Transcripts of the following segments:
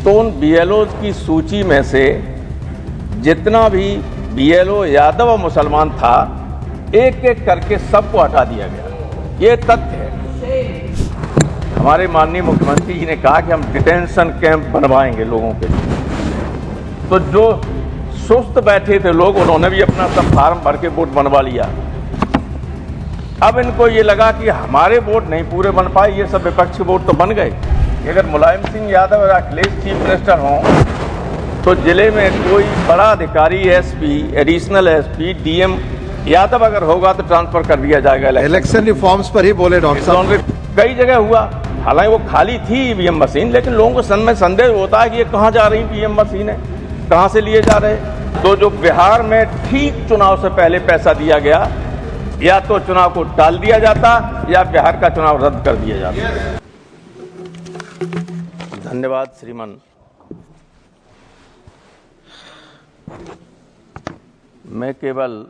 तो उन बीएलओ की सूची में से जितना भी बीएलओ यादव और मुसलमान था, एक एक करके सबको हटा दिया गया। ये तथ्य है। हमारे माननीय मुख्यमंत्री जी ने कहा कि हम डिटेंशन कैंप बनवाएंगे लोगों के लिए। तो जो सुस्त बैठे थे लोग, उन्होंने भी अपना सब फार्म भर के वोट बनवा लिया। अब इनको ये लगा कि हमारे वोट नहीं पूरे बन पाए, ये सब विपक्षी वोट तो बन गए। अगर मुलायम सिंह यादव और अखिलेश चीफ मिनिस्टर हों तो जिले में कोई बड़ा अधिकारी, SP, additional SP, DM Yadav अगर होगा तो ट्रांसफर कर दिया जाएगा। इलेक्शन रिफॉर्म्स पर ही बोले डॉक्टर साहब। कई जगह हुआ, हालांकि वो खाली थी ईवीएम मशीन, लेकिन लोगों को में संदेह होता है कि ये कहाँ जा रही ईवीएम मशीन है, कहाँ से लिए जा रहे। तो जो बिहार में ठीक चुनाव से पहले पैसा दिया गया, या तो चुनाव को टाल दिया जाता या बिहार का चुनाव रद्द कर दिया जाता। धन्यवाद श्रीमान। मैं केवल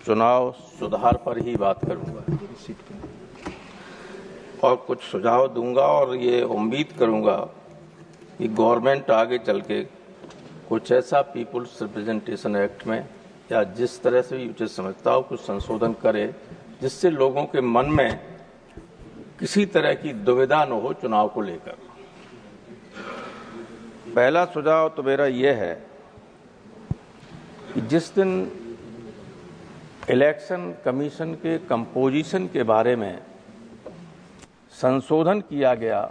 चुनाव सुधार पर ही बात करूंगा और कुछ सुझाव दूंगा, और ये उम्मीद करूंगा कि गवर्नमेंट आगे चल के कुछ ऐसा पीपुल्स रिप्रेजेंटेशन एक्ट में या जिस तरह से भी उचित समझता हो कुछ संशोधन करे, जिससे लोगों के मन में किसी तरह की दुविधा न हो चुनाव को लेकर। पहला सुझाव तो मेरा यह है कि जिस दिन इलेक्शन कमीशन के कंपोजिशन के बारे में संशोधन किया गया,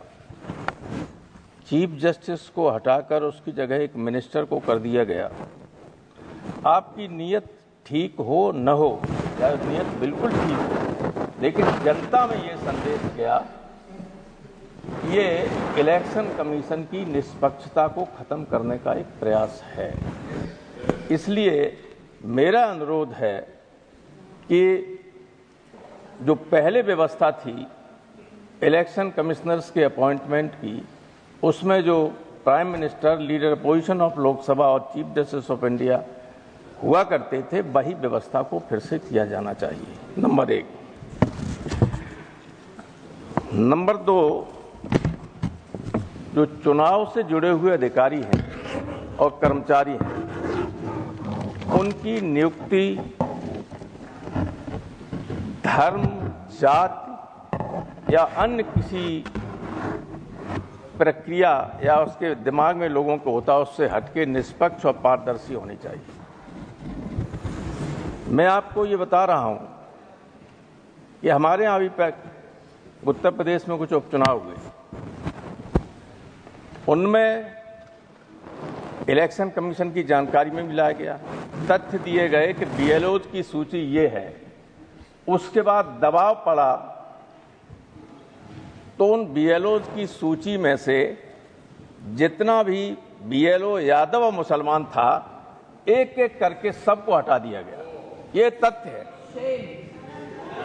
चीफ जस्टिस को हटाकर उसकी जगह एक मिनिस्टर को कर दिया गया। आपकी नीयत ठीक हो न हो, या नीयत बिल्कुल ठीक हो, लेकिन जनता में ये संदेश गया, ये इलेक्शन कमीशन की निष्पक्षता को खत्म करने का एक प्रयास है। इसलिए मेरा अनुरोध है कि जो पहले व्यवस्था थी इलेक्शन कमिश्नर्स के अपॉइंटमेंट की, उसमें जो prime minister, leader opposition of Lok Sabha और चीफ जस्टिस ऑफ इंडिया हुआ करते थे, वही व्यवस्था को फिर से किया जाना चाहिए, नंबर 1। नंबर 2, जो चुनाव से जुड़े हुए अधिकारी हैं और कर्मचारी हैं, उनकी नियुक्ति धर्म, जाति या अन्य किसी प्रक्रिया या उसके दिमाग में लोगों को होता है, उससे हटके निष्पक्ष और पारदर्शी होनी चाहिए। मैं आपको ये बता रहा हूं कि हमारे यहाँ अभी उत्तर प्रदेश में कुछ उपचुनाव हुए, उनमें इलेक्शन कमीशन की जानकारी में मिलाया गया, तथ्य दिए गए कि बीएलओ की सूची ये है। उसके बाद दबाव पड़ा तो उन बीएलओ की सूची में से जितना भी बीएलओ यादव और मुसलमान था, एक एक करके सबको हटा दिया गया। ये तथ्य है,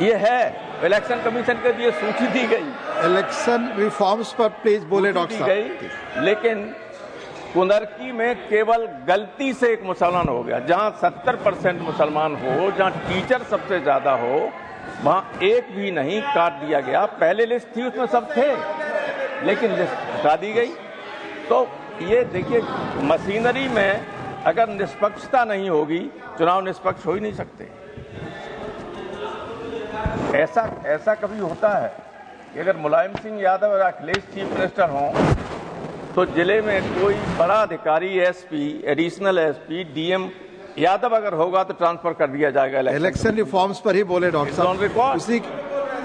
ये है। इलेक्शन कमीशन के लिए सूची दी गई, इलेक्शन रिफॉर्म्स पर प्लीज बोले डॉक्टर साहब। लेकिन कुंदरकी में केवल गलती से एक मुसलमान हो गया। जहां 70% मुसलमान हो, जहां टीचर सबसे ज्यादा हो, वहां एक भी नहीं, काट दिया गया। पहले लिस्ट थी, उसमें सब थे, लेकिन लिस्ट हटा दी गई। तो ये देखिए, मशीनरी में अगर निष्पक्षता नहीं होगी, चुनाव निष्पक्ष हो ही नहीं सकते। ऐसा कभी होता है कि अगर मुलायम सिंह यादव और अखिलेश चीफ मिनिस्टर हों तो जिले में कोई बड़ा अधिकारी, SP, additional SP, DM Yadav अगर होगा तो ट्रांसफर कर दिया जाएगा। इलेक्शन रिफॉर्म्स पर ही बोले डॉक्टर साहब,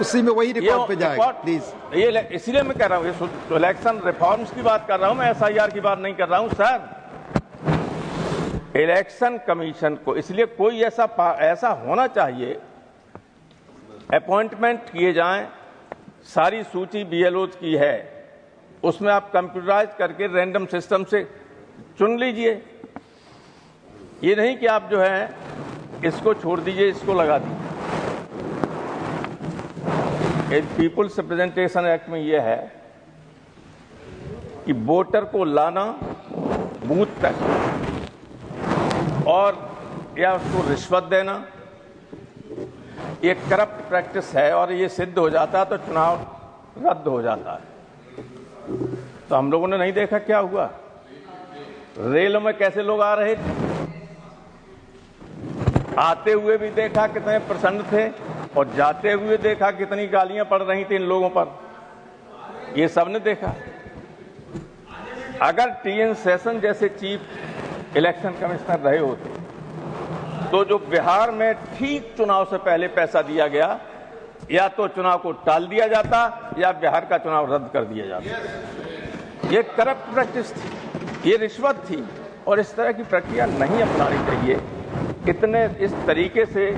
उसी में वही रिकॉर्ड पे जाएगा प्लीज। ये इसीलिए मैं कह रहा हूँ, ये इलेक्शन रिफॉर्म्स की बात कर रहा हूँ, मैं एसआईआर की बात नहीं कर रहा हूँ सर। इलेक्शन कमीशन को इसलिए कोई ऐसा होना चाहिए, अपॉइंटमेंट किए जाएं, सारी सूची बीएलओ की है, उसमें आप कंप्यूटराइज करके रैंडम सिस्टम से चुन लीजिए। ये नहीं कि आप जो है इसको छोड़ दीजिए, इसको लगा दीजिए। पीपुल्स रिप्रेजेंटेशन एक्ट में यह है कि वोटर को लाना बूथ तक और या उसको रिश्वत देना, ये करप्ट प्रैक्टिस है और ये सिद्ध हो जाता है तो चुनाव रद्द हो जाता है। तो हम लोगों ने नहीं देखा क्या हुआ? रेलों में कैसे लोग आ रहे थे, आते हुए भी देखा कितने प्रसन्न थे, और जाते हुए देखा कितनी गालियां पड़ रही थी इन लोगों पर, ये सबने देखा। अगर टीएन शेषन जैसे चीफ इलेक्शन कमिश्नर रहे होते तो जो बिहार में ठीक चुनाव से पहले पैसा दिया गया, या तो चुनाव को टाल दिया जाता या बिहार का चुनाव रद्द कर दिया जाता। ये करप्ट प्रैक्टिस थी, ये रिश्वत थी, और इस तरह की प्रक्रिया नहीं अपनानी चाहिए। इतने इस तरीके से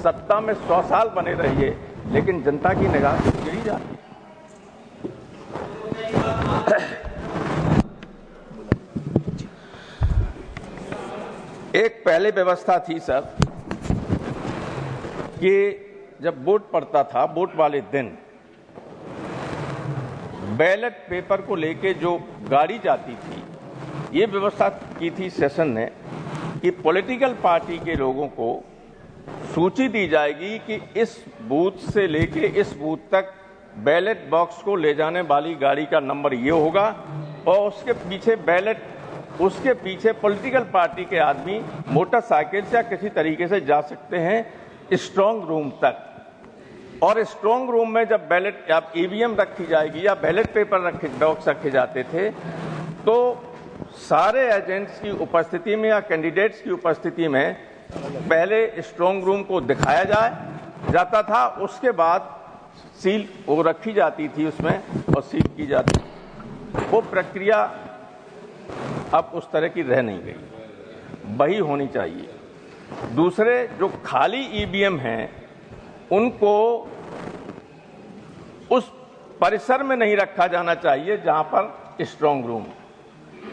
सत्ता में 100 साल बने रहिए, लेकिन जनता की निगाह से गिरी जाती है। एक पहले व्यवस्था थी सर कि जब वोट पड़ता था, वोट वाले दिन बैलेट पेपर को लेके जो गाड़ी जाती थी, ये व्यवस्था की थी सेशन ने कि पॉलिटिकल पार्टी के लोगों को सूची दी जाएगी कि इस बूथ से लेके इस बूथ तक बैलेट बॉक्स को ले जाने वाली गाड़ी का नंबर ये होगा, और उसके पीछे पॉलिटिकल पार्टी के आदमी मोटरसाइकिल से या किसी तरीके से जा सकते हैं स्ट्रांग रूम तक। और स्ट्रांग रूम में जब बैलेट या ईवीएम रखी जाएगी या बैलेट पेपर बॉक्स रखे जाते थे, तो सारे एजेंट्स की उपस्थिति में या कैंडिडेट्स की उपस्थिति में पहले स्ट्रांग रूम को दिखाया जाता था, उसके बाद सील वो रखी जाती थी उसमें और सील की जाती। वो प्रक्रिया अब उस तरह की रह नहीं गई, वही होनी चाहिए। दूसरे जो खाली ईवीएम हैं उनको उस परिसर में नहीं रखा जाना चाहिए जहां पर स्ट्रांग रूम।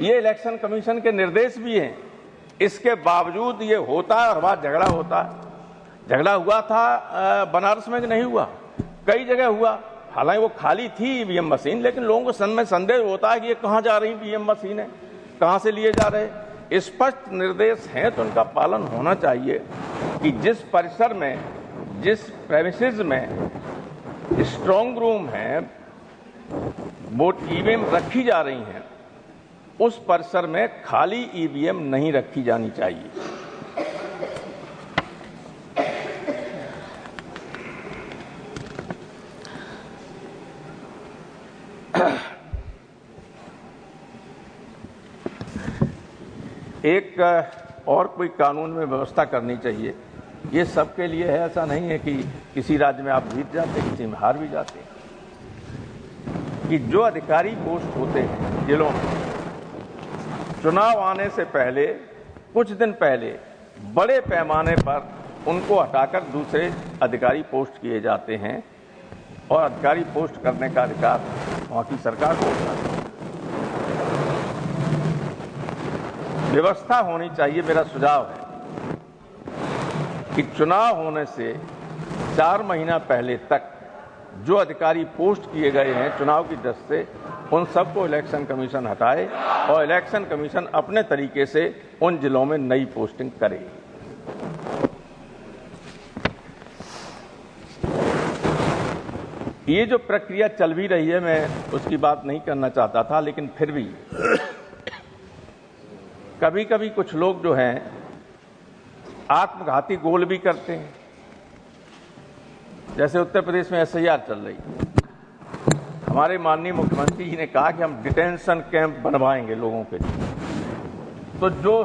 ये इलेक्शन कमीशन के निर्देश भी हैं, इसके बावजूद ये होता है और वहां झगड़ा होता है। झगड़ा हुआ था बनारस में कि नहीं हुआ? कई जगह हुआ। हालांकि वो खाली थी ईवीएम मशीन, लेकिन लोगों को मन में संदेह होता है कि ये कहां जा रही ईवीएम मशीन है, कहां से लिए जा रहे। स्पष्ट निर्देश हैं तो उनका पालन होना चाहिए कि जिस परिसर में, जिस प्रेमिसेस में स्ट्रांग रूम है, वोट ईवीएम रखी जा रही हैं, उस परिसर में खाली ईवीएम नहीं रखी जानी चाहिए। एक और कोई कानून में व्यवस्था करनी चाहिए। ये सबके लिए है, ऐसा नहीं है कि किसी राज्य में आप जीत जाते, किसी में हार भी जाते। कि जो अधिकारी पोस्ट होते हैं जिलों में, चुनाव आने से पहले कुछ दिन पहले बड़े पैमाने पर उनको हटाकर दूसरे अधिकारी पोस्ट किए जाते हैं, और अधिकारी पोस्ट करने का अधिकार वहां की सरकार को होता है। व्यवस्था होनी चाहिए। मेरा सुझाव है कि चुनाव होने से 4 महीना पहले तक जो अधिकारी पोस्ट किए गए हैं चुनाव की दृष्टि से, उन सबको इलेक्शन कमीशन हटाए और इलेक्शन कमीशन अपने तरीके से उन जिलों में नई पोस्टिंग करे। ये जो प्रक्रिया चल भी रही है, मैं उसकी बात नहीं करना चाहता था, लेकिन फिर भी कभी कभी कुछ लोग जो हैं आत्मघाती गोल भी करते हैं। जैसे उत्तर प्रदेश में एसआईआर चल रही, हमारे माननीय मुख्यमंत्री जी ने कहा कि हम डिटेंशन कैंप बनवाएंगे लोगों के लिए। तो जो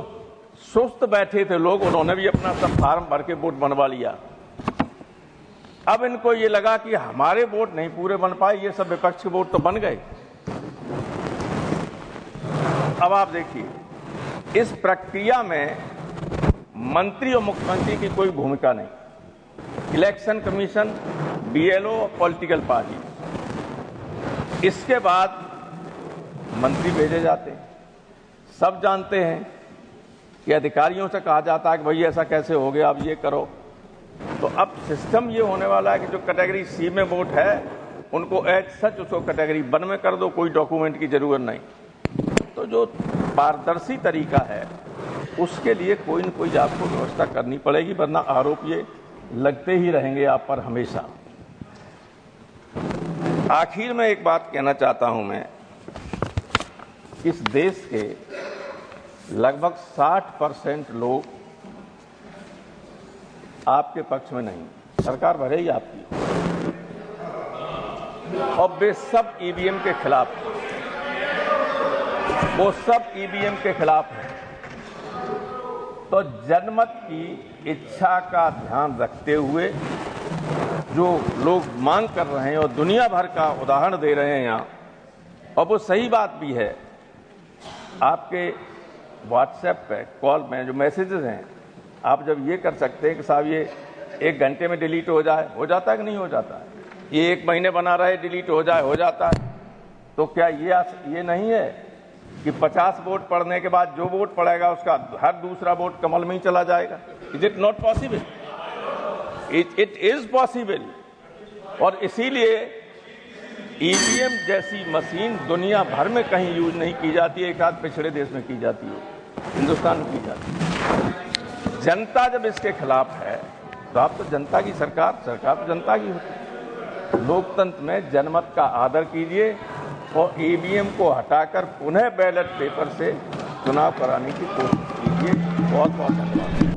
सुस्त बैठे थे लोग, उन्होंने भी अपना सब फार्म भर के वोट बनवा लिया। अब इनको ये लगा कि हमारे वोट नहीं पूरे बन पाए, ये सब विपक्ष के वोट तो बन गए। अब आप देखिए, इस प्रक्रिया में मंत्री और मुख्यमंत्री की कोई भूमिका नहीं। Election commission, BLO, political party, इसके बाद मंत्री भेजे जाते हैं। सब जानते हैं कि अधिकारियों से कहा जाता है कि भाई ऐसा कैसे हो गया, अब ये करो। तो अब सिस्टम ये होने वाला है कि जो कैटेगरी सी में वोट है उनको एज सच उसको कैटेगरी 1 में कर दो, कोई डॉक्यूमेंट की जरूरत नहीं। तो जो पारदर्शी तरीका है उसके लिए कोई न कोई आपको व्यवस्था करनी पड़ेगी, वरना आरोप ये लगते ही रहेंगे आप पर हमेशा। आखिर में एक बात कहना चाहता हूं मैं इस देश के लगभग 60% लोग आपके पक्ष में नहीं, सरकार भले ही आपकी, और वे सब ईवीएम के खिलाफ, वो सब ईवीएम के खिलाफ हैं। तो जनमत की इच्छा का ध्यान रखते हुए जो लोग मांग कर रहे हैं और दुनिया भर का उदाहरण दे रहे हैं यहाँ, और वो सही बात भी है, आपके व्हाट्सएप पे कॉल में जो मैसेजेस हैं, आप जब ये कर सकते हैं कि साहब ये 1 घंटे में डिलीट हो जाए, हो जाता है कि नहीं हो जाता है? ये 1 महीने बना रहे डिलीट हो जाए, हो जाता है। तो क्या ये नहीं है कि 50 वोट पड़ने के बाद जो वोट पड़ेगा उसका हर दूसरा वोट कमल में ही चला जाएगा? Is it not possible? It is possible. और इसीलिए ईवीएम जैसी मशीन दुनिया भर में कहीं यूज नहीं की जाती है, एक आध पिछड़े देश में की जाती है, हिंदुस्तान में की जाती है। जनता जब इसके खिलाफ है तो आप तो जनता की सरकार तो जनता की होती है। लोकतंत्र में जनमत का आदर कीजिए और ईवीएम को हटाकर पुनः बैलेट पेपर से चुनाव कराने की कोशिश कीजिए। बहुत बहुत धन्यवाद।